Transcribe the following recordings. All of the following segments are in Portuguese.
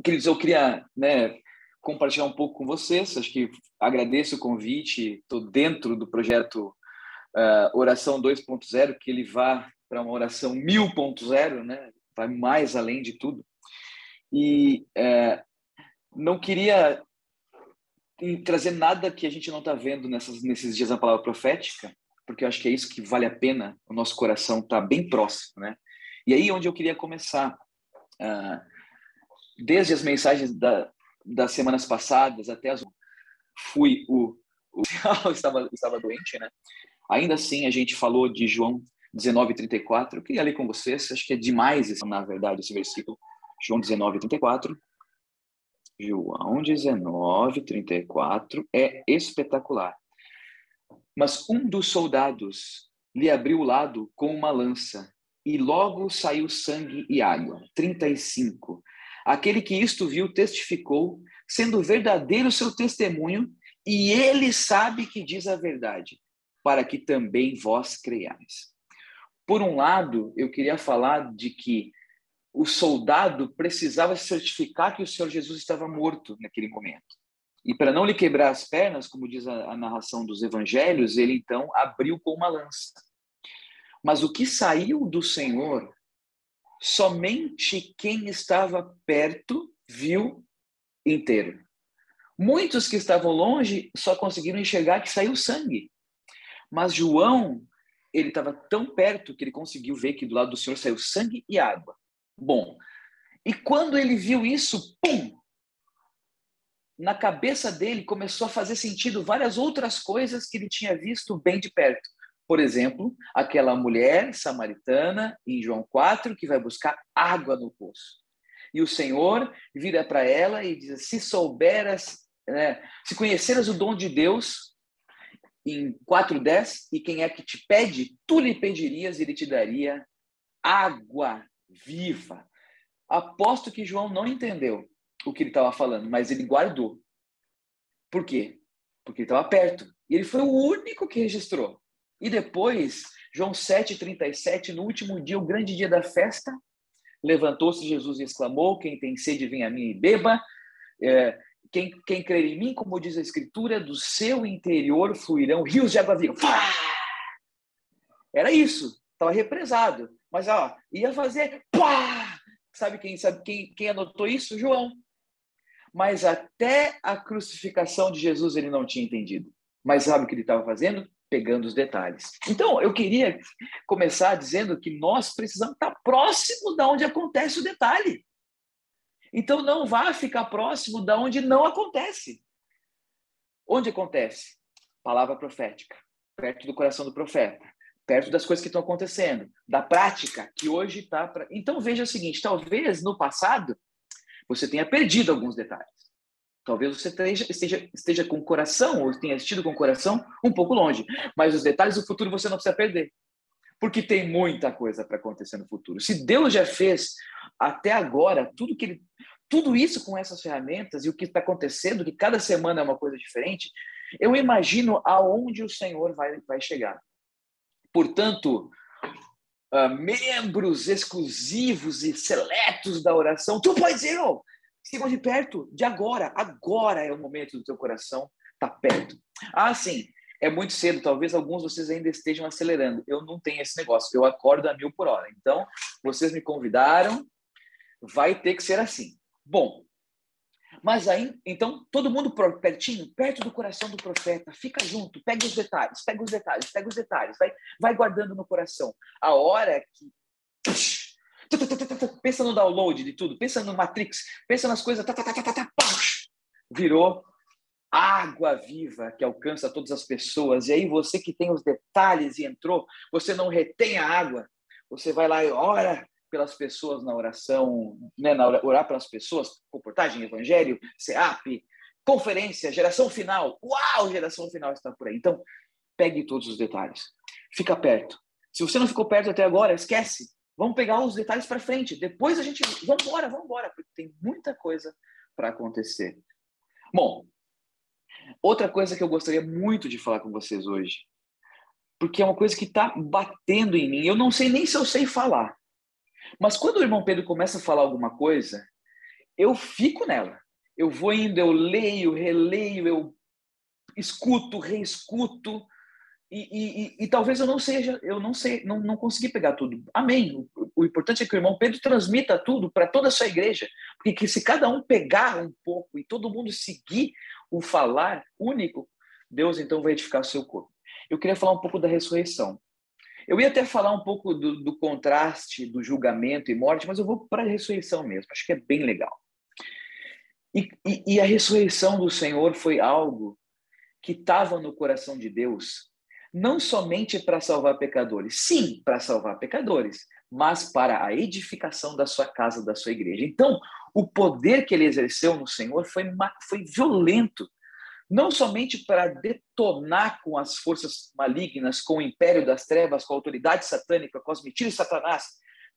Queridos, eu queria, né, compartilhar um pouco com vocês. Acho que agradeço o convite. Estou dentro do projeto Oração 2.0, que ele vá para uma oração 1000.0, né? Vai mais além de tudo. E não queria trazer nada que a gente não está vendo nesses dias na palavra profética, porque eu acho que é isso que vale a pena. O nosso coração está bem próximo, né? E aí onde eu queria começar, desde as mensagens das semanas passadas até as estava doente, né? Ainda assim, a gente falou de João 19:34. Eu queria ler com vocês, acho que é demais, na verdade, esse versículo. João 19:34. João 19:34 é espetacular. Mas um dos soldados lhe abriu o lado com uma lança, e logo saiu sangue e água. 35. Aquele que isto viu testificou, sendo verdadeiro o seu testemunho, e ele sabe que diz a verdade, para que também vós creiais. Por um lado, eu queria falar de que o soldado precisava certificar que o Senhor Jesus estava morto naquele momento. E para não lhe quebrar as pernas, como diz a narração dos evangelhos, ele então abriu com uma lança. Mas o que saiu do Senhor, somente quem estava perto viu inteiro. Muitos que estavam longe só conseguiram enxergar que saiu sangue. Mas João, ele estava tão perto que ele conseguiu ver que do lado do Senhor saiu sangue e água. Bom, e quando ele viu isso, pum! Na cabeça dele começou a fazer sentido várias outras coisas que ele tinha visto bem de perto. Por exemplo, aquela mulher samaritana em João 4 que vai buscar água no poço. E o Senhor vira para ela e diz: se souberas, se conheceras o dom de Deus, em 4:10, e quem é que te pede, tu lhe pedirias e ele te daria água viva. Aposto que João não entendeu o que ele estava falando, mas ele guardou. Por quê? Porque ele estava perto. E ele foi o único que registrou. E depois, João 7:37, no último dia, o grande dia da festa, levantou-se Jesus e exclamou: quem tem sede, venha a mim e beba. Quem crer em mim, como diz a Escritura, do seu interior fluirão rios de água viva. Era isso. Estava represado. Mas ia fazer... Sabe quem anotou isso? João. Mas até a crucificação de Jesus ele não tinha entendido. Mas sabe o que ele estava fazendo? Pegando os detalhes. Então, eu queria começar dizendo que nós precisamos estar próximo de onde acontece o detalhe. Então, não vá ficar próximo de onde não acontece. Onde acontece? Palavra profética. Perto do coração do profeta. Perto das coisas que estão acontecendo. Da prática, que hoje está... Então, veja o seguinte. Talvez, no passado, você tenha perdido alguns detalhes. Talvez você esteja com o coração, ou tenha estido com o coração um pouco longe. Mas os detalhes do futuro você não precisa perder. Porque tem muita coisa para acontecer no futuro. Se Deus já fez até agora tudo isso com essas ferramentas e o que está acontecendo, que cada semana é uma coisa diferente, eu imagino aonde o Senhor vai chegar. Portanto, membros exclusivos e seletos da oração 2.0, sigam de perto, de agora. Agora é o momento do teu coração estar perto. Sim, é muito cedo, talvez alguns de vocês ainda estejam acelerando. Eu não tenho esse negócio, eu acordo a 1000 por hora. Então, vocês me convidaram, vai ter que ser assim. Bom, mas aí, então, todo mundo pertinho, perto do coração do profeta, fica junto, pega os detalhes, vai guardando no coração. A hora que... Pensa no download de tudo, pensa no Matrix, pensa nas coisas, virou água viva que alcança todas as pessoas. E aí você que tem os detalhes e entrou, você não retém a água, você vai lá e ora pelas pessoas na oração, né? Orar pelas pessoas, comportagem, evangelho, CEAP, conferência, geração final. Uau, geração final está por aí. Então, pegue todos os detalhes. Fica perto. Se você não ficou perto até agora, esquece. Vamos pegar os detalhes para frente. Depois a gente... Vamos embora, porque tem muita coisa para acontecer. Bom, outra coisa que eu gostaria muito de falar com vocês hoje, porque é uma coisa que está batendo em mim. Eu não sei nem se eu sei falar. Mas quando o irmão Pedro começa a falar alguma coisa, eu fico nela. Eu vou indo, eu leio, releio, eu escuto, reescuto, e talvez eu não consegui pegar tudo. Amém. O importante é que o irmão Pedro transmita tudo para toda a sua igreja, porque se cada um pegar um pouco e todo mundo seguir o falar único, Deus então vai edificar o seu corpo. Eu queria falar um pouco da ressurreição. Eu ia até falar um pouco do contraste do julgamento e morte, mas eu vou para a ressurreição mesmo. Acho que é bem legal. E a ressurreição do Senhor foi algo que estava no coração de Deus, não somente para salvar pecadores, sim, para salvar pecadores, mas para a edificação da sua casa, da sua igreja. Então, o poder que ele exerceu no Senhor foi violento, não somente para detonar com as forças malignas, com o império das trevas, com a autoridade satânica, com as mentiras de Satanás,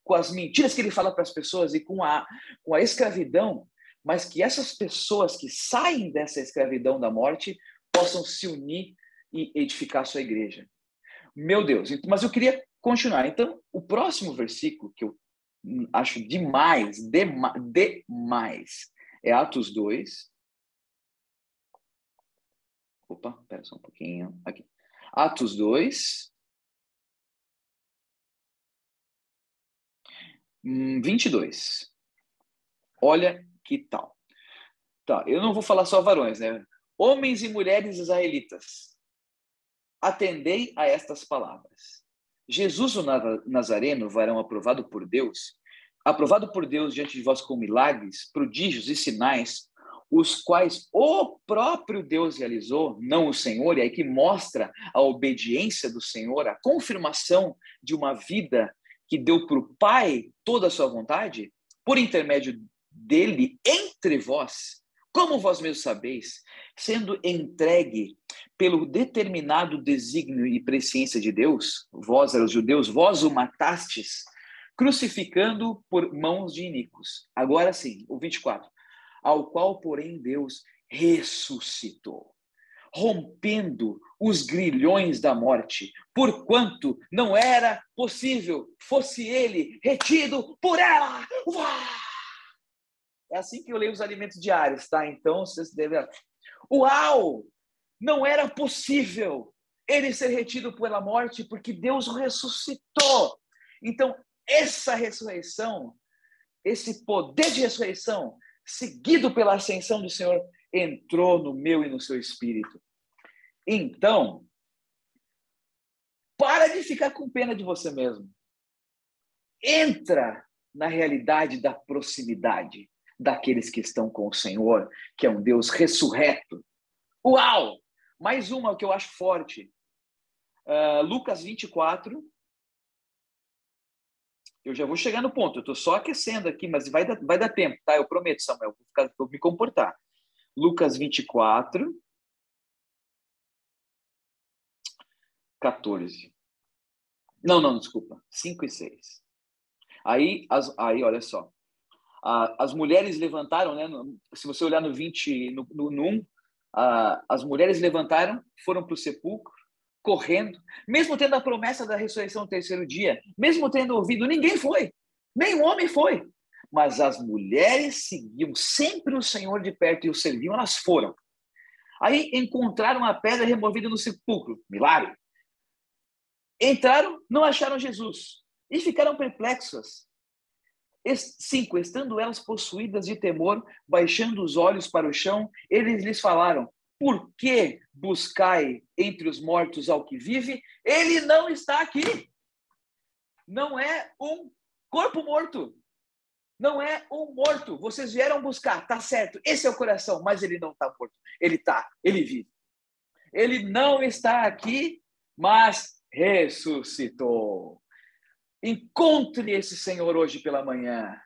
com as mentiras que ele fala para as pessoas e com a escravidão, mas que essas pessoas que saem dessa escravidão da morte possam se unir e edificar a sua igreja. Meu Deus, mas eu queria continuar. Então, o próximo versículo que eu acho demais, é Atos 2. Opa, espera só um pouquinho. Aqui. Atos 2, 22. Olha que tal. Tá, eu não vou falar só varões, né? Homens e mulheres israelitas, atendei a estas palavras. Jesus, o Nazareno, varão aprovado por Deus diante de vós com milagres, prodígios e sinais, os quais o próprio Deus realizou, não o Senhor, e aí que mostra a obediência do Senhor, a confirmação de uma vida que deu para o Pai toda a sua vontade, por intermédio dele entre vós, como vós mesmos sabeis, sendo entregue pelo determinado desígnio e presciência de Deus, vós, os judeus, vós o matastes, crucificando por mãos de iníquos. Agora sim, o 24. Ao qual, porém, Deus ressuscitou, rompendo os grilhões da morte, porquanto não era possível fosse ele retido por ela. Uau! É assim que eu leio os alimentos diários, tá? Então, vocês devem... Uau! Não era possível ele ser retido pela morte, porque Deus o ressuscitou. Então, essa ressurreição, esse poder de ressurreição, seguido pela ascensão do Senhor, entrou no meu e no seu espírito. Então, para de ficar com pena de você mesmo. Entra na realidade da proximidade daqueles que estão com o Senhor, que é um Deus ressurreto. Uau! Mais uma que eu acho forte. Lucas 24. Eu já vou chegar no ponto. Eu estou só aquecendo aqui, mas vai dar tempo, tá? Eu prometo, Samuel. Vou me comportar. Lucas 24, 14. Não, desculpa. 5 e 6. Aí, olha só. As mulheres levantaram, né? Se você olhar no 20, no 1, as mulheres levantaram, foram para o sepulcro, correndo, mesmo tendo a promessa da ressurreição no terceiro dia, mesmo tendo ouvido, ninguém foi, nem um homem foi. Mas as mulheres seguiam sempre o Senhor de perto e o serviam, elas foram. Aí encontraram a pedra removida no sepulcro, milagre. Entraram, não acharam Jesus e ficaram perplexas. 5, estando elas possuídas de temor, baixando os olhos para o chão, eles lhes falaram: por que buscai entre os mortos ao que vive? Ele não está aqui. Não é um corpo morto. Não é um morto. Vocês vieram buscar, tá certo. Esse é o coração, mas ele não está morto. Ele vive. Ele não está aqui, mas ressuscitou. Encontre esse Senhor hoje pela manhã.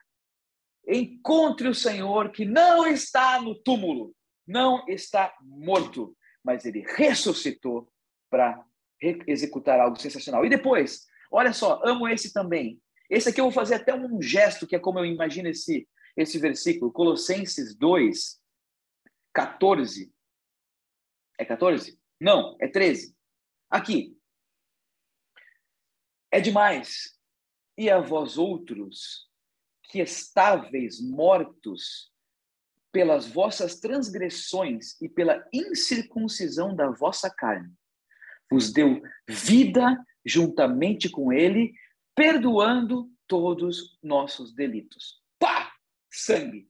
Encontre o Senhor que não está no túmulo, não está morto, mas ele ressuscitou para executar algo sensacional. E depois, olha só, amo esse também. Esse aqui eu vou fazer até um gesto, que é como eu imagino esse versículo, Colossenses 2, 14. É 14? Não, é 13. Aqui. É demais. E a vós outros, que estáveis mortos pelas vossas transgressões e pela incircuncisão da vossa carne, vos deu vida juntamente com ele, perdoando todos nossos delitos. Pá! Sangue.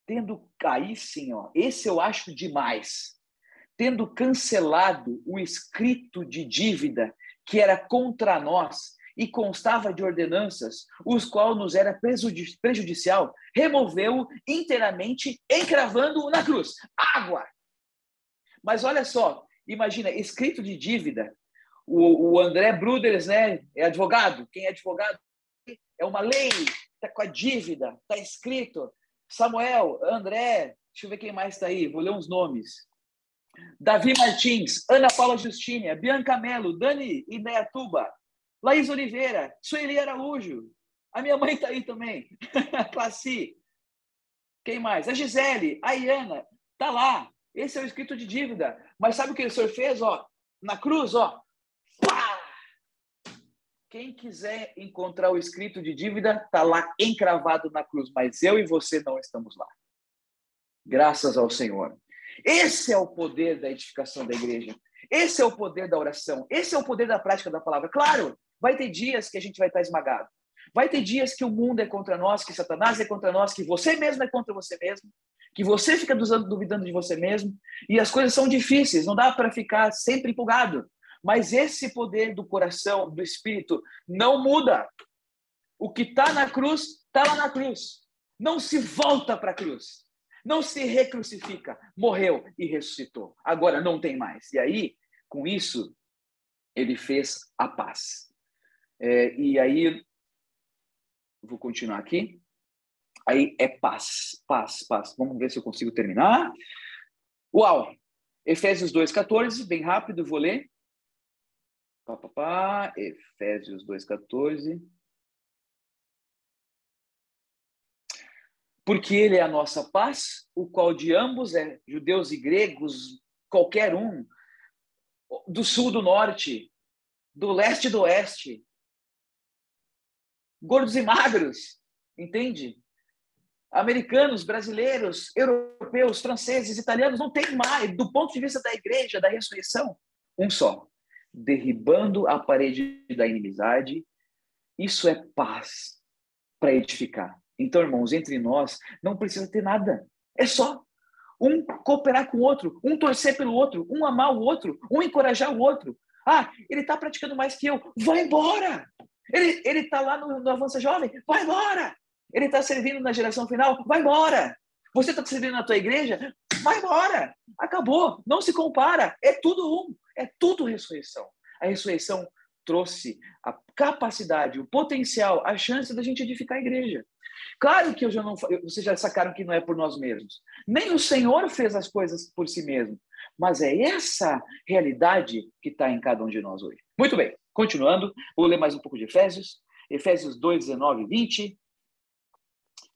Tendo, aí sim, ó, esse eu acho demais. Tendo cancelado o escrito de dívida que era contra nós e constava de ordenanças, os qual nos era prejudicial, removeu-o inteiramente, encravando-o na cruz. Água! Mas olha só, imagina, escrito de dívida, o André Bruders, né, é advogado. Quem é advogado é uma lei, está com a dívida, está escrito. Samuel, André, deixa eu ver quem mais está aí, vou ler uns nomes. Davi Martins, Ana Paula Justine, Bianca Mello, Dani Indaiatuba, Laís Oliveira, Sueli Araújo, a minha mãe está aí também, Classi, quem mais? A Gisele, a Iana, está lá, esse é o escrito de dívida, mas sabe o que o senhor fez? Ó, na cruz, ó, pá! Quem quiser encontrar o escrito de dívida, está lá encravado na cruz, mas eu e você não estamos lá. Graças ao Senhor. Esse é o poder da edificação da igreja. Esse é o poder da oração. Esse é o poder da prática da palavra. Claro, vai ter dias que a gente vai estar esmagado. Vai ter dias que o mundo é contra nós, que Satanás é contra nós, que você mesmo é contra você mesmo, que você fica duvidando de você mesmo, e as coisas são difíceis, não dá para ficar sempre empolgado. Mas esse poder do coração, do espírito, não muda. O que está na cruz, está lá na cruz. Não se volta para a cruz. Não se recrucifica, morreu e ressuscitou. Agora não tem mais. E aí, com isso, ele fez a paz. E aí, vou continuar aqui. Aí é paz, paz, paz. Vamos ver se eu consigo terminar. Uau! Efésios 2,14, bem rápido, vou ler. Efésios 2,14. Porque ele é a nossa paz, o qual de ambos é judeus e gregos, qualquer um, do sul, do norte, do leste e do oeste, gordos e magros, entende? Americanos, brasileiros, europeus, franceses, italianos, não tem mais, do ponto de vista da igreja, da ressurreição, um só, derribando a parede da inimizade, isso é paz para edificar. Então, irmãos, entre nós não precisa ter nada. É só um cooperar com o outro, um torcer pelo outro, um amar o outro, um encorajar o outro. Ah, ele está praticando mais que eu. Vai embora! Ele está lá no Avança Jovem. Vai embora! Ele está servindo na geração final. Vai embora! Você está servindo na tua igreja? Vai embora! Acabou! Não se compara. É tudo um. É tudo ressurreição. A ressurreição trouxe a capacidade, o potencial, a chance da gente edificar a igreja. Claro que vocês já sacaram que não é por nós mesmos. Nem o Senhor fez as coisas por si mesmo. Mas é essa realidade que está em cada um de nós hoje. Muito bem, continuando, vou ler mais um pouco de Efésios. Efésios 2, 19 e 20.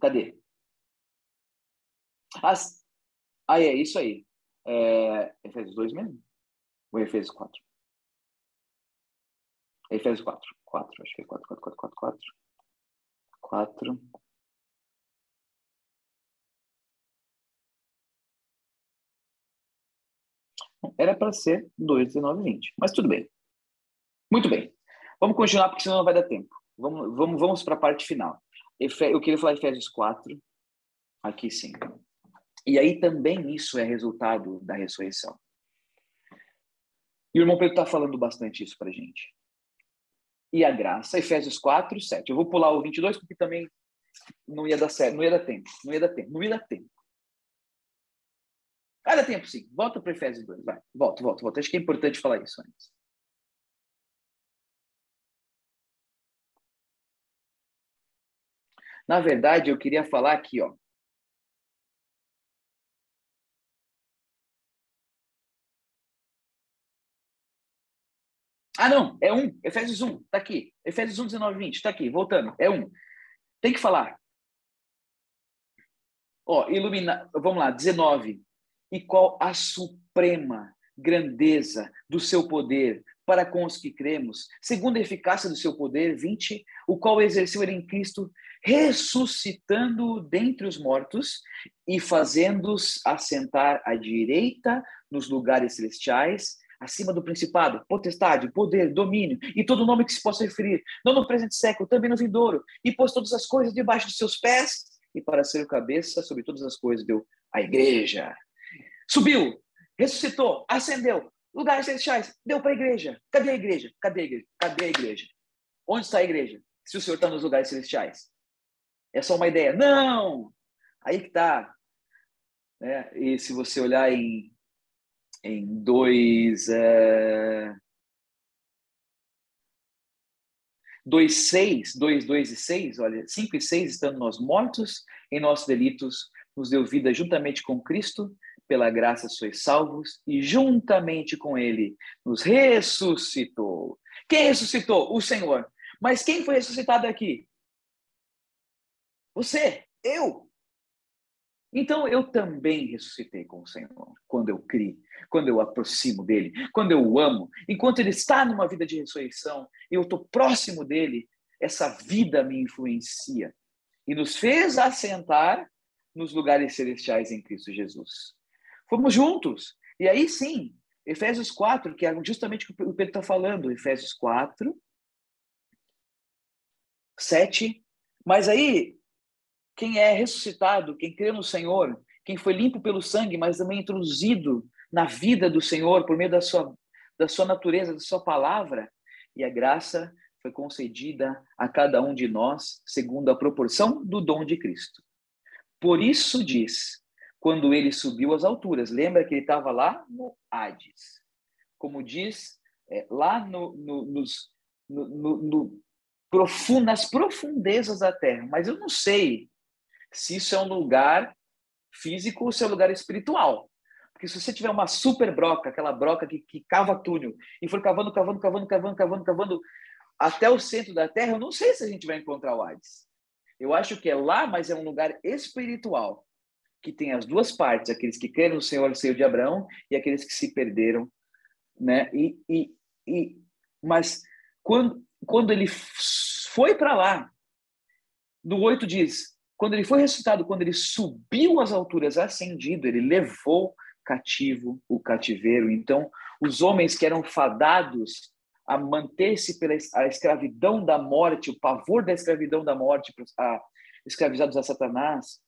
Cadê? É isso aí. Efésios 2 mesmo? Ou Efésios 4? Efésios 4. 4, acho que é 4. Era para ser 2, 19 e 20. Mas tudo bem. Muito bem. Vamos continuar, porque senão não vai dar tempo. Vamos para a parte final. Eu queria falar Efésios 4. Aqui sim. E aí também isso é resultado da ressurreição. E o irmão Pedro está falando bastante isso para a gente. E a graça, Efésios 4, 7. Eu vou pular o 22, porque também não ia dar certo, não ia dar tempo. Dá tempo sim. Volta para Efésios 2, vai. Volta. Acho que é importante falar isso antes. Na verdade, eu queria falar aqui, ó. Ah, não, é 1. Efésios 1, tá aqui. Efésios 1, 19 e 20, tá aqui, voltando. É 1. Tem que falar. Ó, vamos lá, 19. E qual a suprema grandeza do seu poder para com os que cremos, segundo a eficácia do seu poder, 20, o qual exerceu ele em Cristo, ressuscitando dentre os mortos e fazendo-os assentar à direita nos lugares celestiais, acima do principado, potestade, poder, domínio e todo nome que se possa referir, não no presente século, também no vindouro, e pôs todas as coisas debaixo de seus pés, e para ser o cabeça sobre todas as coisas deu a igreja. Subiu, ressuscitou, ascendeu, lugares celestiais, deu para a igreja. Cadê a igreja? Cadê a igreja? Cadê a igreja? Onde está a igreja? Se o Senhor está nos lugares celestiais. É só uma ideia. Não! Aí que está. Né? E se você olhar em 2:6, 2 e 6, olha, 5 e 6, estando nós mortos em nossos delitos, nos deu vida juntamente com Cristo, pela graça sois salvos, e juntamente com ele nos ressuscitou. Quem ressuscitou? O Senhor. Mas quem foi ressuscitado aqui? Você, eu. Então eu também ressuscitei com o Senhor, quando eu criei, quando eu aproximo dele, quando eu o amo. Enquanto ele está numa vida de ressurreição, eu estou próximo dele, essa vida me influencia e nos fez assentar nos lugares celestiais em Cristo Jesus. Fomos juntos. E aí sim, Efésios 4, que é justamente o que o Pedro está falando, Efésios 4, 7. Mas aí, quem é ressuscitado, quem crê no Senhor, quem foi limpo pelo sangue, mas também introduzido na vida do Senhor por meio da sua natureza, da sua palavra, e a graça foi concedida a cada um de nós segundo a proporção do dom de Cristo. Por isso diz, quando ele subiu às alturas, lembra que ele estava lá no Hades, como diz, lá nas profundezas da terra, mas eu não sei se isso é um lugar físico ou se é um lugar espiritual. Porque se você tiver uma super broca, aquela broca que cava túnel, e for cavando até o centro da Terra, eu não sei se a gente vai encontrar o Hades. Eu acho que é lá, mas é um lugar espiritual, que tem as duas partes, aqueles que creram no Senhor, o Senhor de Abraão, e aqueles que se perderam. Né? Mas quando ele foi para lá, no 8 diz, quando ele foi ressuscitado, quando ele subiu às alturas, ascendido, ele levou cativo o cativeiro. Então, os homens que eram fadados a manter-se pela a escravidão da morte, o pavor da escravidão da morte, escravizados a Satanás,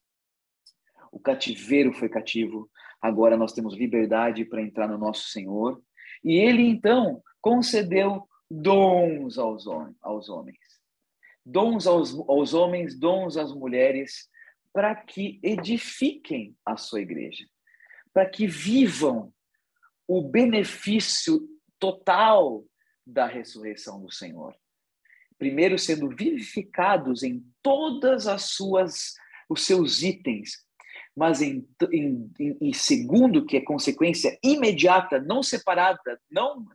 o cativeiro foi cativo. Agora nós temos liberdade para entrar no nosso Senhor. E ele, então, concedeu dons aos homens. Dons aos homens, dons às mulheres, para que edifiquem a sua igreja, para que vivam o benefício total da ressurreição do Senhor. Primeiro, sendo vivificados em todas os seus itens, mas em segundo, que é consequência imediata, não separada, não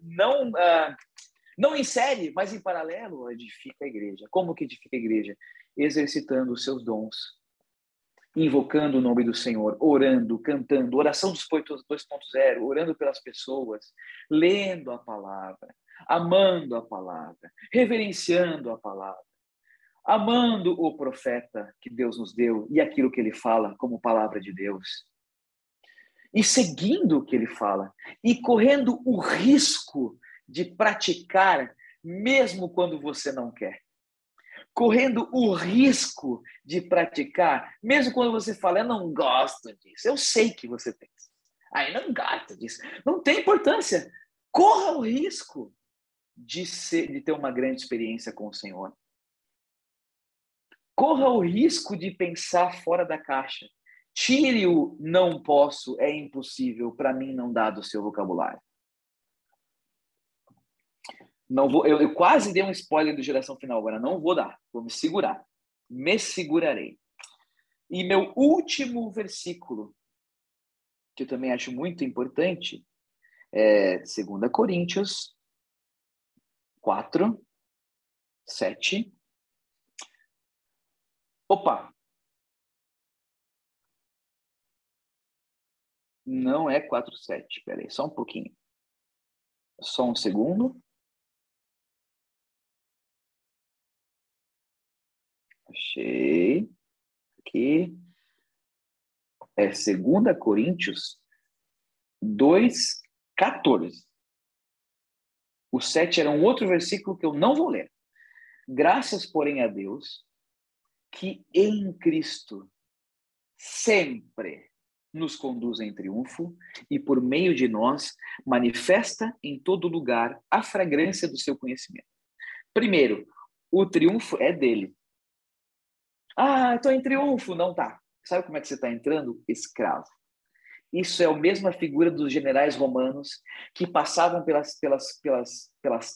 em série, mas em paralelo, edifica a igreja. Como que edifica a igreja? Exercitando os seus dons, invocando o nome do Senhor, orando, cantando, oração dos 2.0, orando pelas pessoas, lendo a palavra, amando a palavra, reverenciando a palavra, amando o profeta que Deus nos deu e aquilo que ele fala como palavra de Deus, e seguindo o que ele fala, e correndo o risco de praticar mesmo quando você não quer. Correndo o risco de praticar, mesmo quando você fala, eu não gosto disso. Eu sei que você pensa. Eu não gosto disso. Não tem importância. Corra o risco de ter uma grande experiência com o Senhor. Corra o risco de pensar fora da caixa. Tire o não posso, é impossível, para mim não dá do seu vocabulário. Não vou, eu quase dei um spoiler do Geração Final agora, não vou dar, vou me segurar. Me segurarei. E meu último versículo, que eu também acho muito importante, é 2 Coríntios 4, 7. Opa! Não é 4, 7. Espera aí, só um pouquinho. Só um segundo. Achei aqui. É 2 Coríntios 2:14. O 7 era um outro versículo que eu não vou ler. Graças, porém, a Deus, que em Cristo sempre nos conduz em triunfo e por meio de nós manifesta em todo lugar a fragrância do seu conhecimento. Primeiro, o triunfo é dele. Ah, estou em triunfo. Não tá. Sabe como é que você está entrando? Escravo. Isso é a mesma figura dos generais romanos que passavam pelas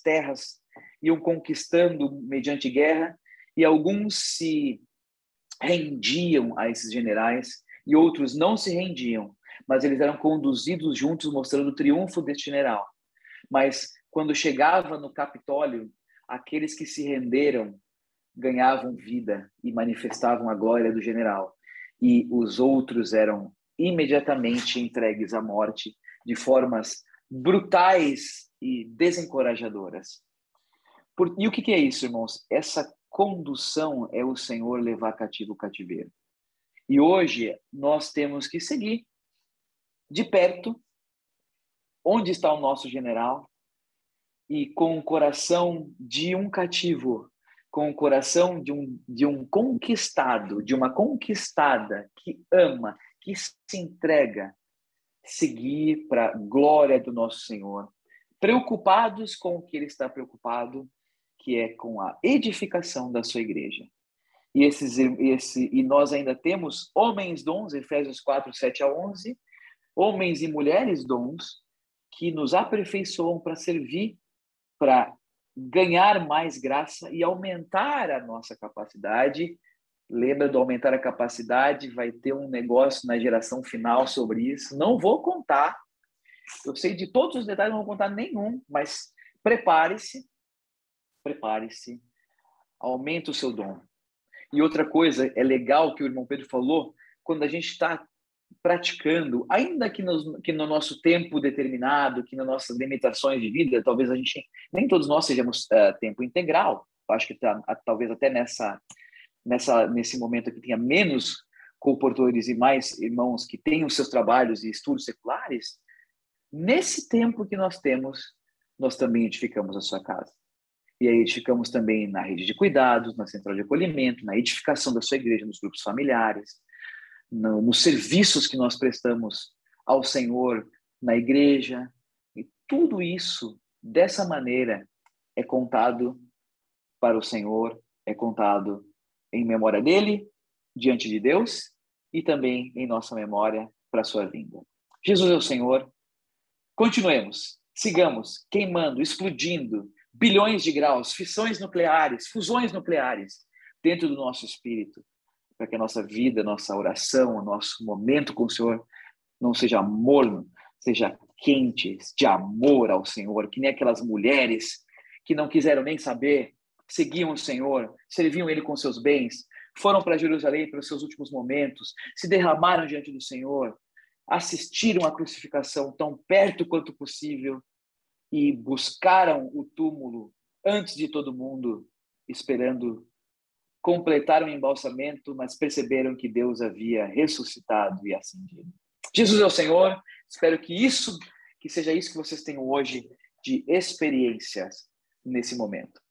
terras, iam conquistando mediante guerra, e alguns se rendiam a esses generais e outros não se rendiam, mas eles eram conduzidos juntos mostrando o triunfo deste general. Mas quando chegava no Capitólio, aqueles que se renderam ganhavam vida e manifestavam a glória do general, e os outros eram imediatamente entregues à morte de formas brutais e desencorajadoras. E o que é isso, irmãos? Essa condução é o Senhor levar cativo o cativeiro. E hoje nós temos que seguir de perto onde está o nosso general e com o coração de um cativo, com o coração de um conquistado, de uma conquistada que ama, que se entrega, seguir para a glória do nosso Senhor, preocupados com o que Ele está preocupado, que é com a edificação da sua igreja. E nós ainda temos homens dons, Efésios 4, 7-11, homens e mulheres dons, que nos aperfeiçoam para servir, para ganhar mais graça e aumentar a nossa capacidade. Lembra do aumentar a capacidade? Vai ter um negócio na geração final sobre isso. Não vou contar. Eu sei de todos os detalhes, não vou contar nenhum, mas prepare-se. Prepare-se. Aumente o seu dom. E outra coisa, é legal que o irmão Pedro falou, quando a gente está praticando, ainda que no nosso tempo determinado, que nas nossas limitações de vida, talvez nem todos nós sejamos tempo integral. Eu acho que talvez até nesse momento aqui tenha menos comportadores e mais irmãos que têm os seus trabalhos e estudos seculares. Nesse tempo que nós temos, nós também edificamos a sua casa. E aí edificamos também na rede de cuidados, na central de acolhimento, na edificação da sua igreja, nos grupos familiares, nos serviços que nós prestamos ao Senhor na igreja. E tudo isso, dessa maneira, é contado para o Senhor, é contado em memória dele, diante de Deus, e também em nossa memória para a sua vinda. Jesus é o Senhor. Continuemos, sigamos queimando, explodindo bilhões de graus, fissões nucleares, fusões nucleares dentro do nosso espírito, para que a nossa vida, a nossa oração, o nosso momento com o Senhor não seja morno, seja quente, de amor ao Senhor, que nem aquelas mulheres que não quiseram nem saber, seguiam o Senhor, serviam Ele com seus bens, foram para Jerusalém para os seus últimos momentos, se derramaram diante do Senhor, assistiram à crucificação tão perto quanto possível e buscaram o túmulo antes de todo mundo, esperando completar o embalsamento, mas perceberam que Deus havia ressuscitado e ascendido. Jesus é o Senhor. Espero que seja isso que vocês tenham hoje de experiências nesse momento.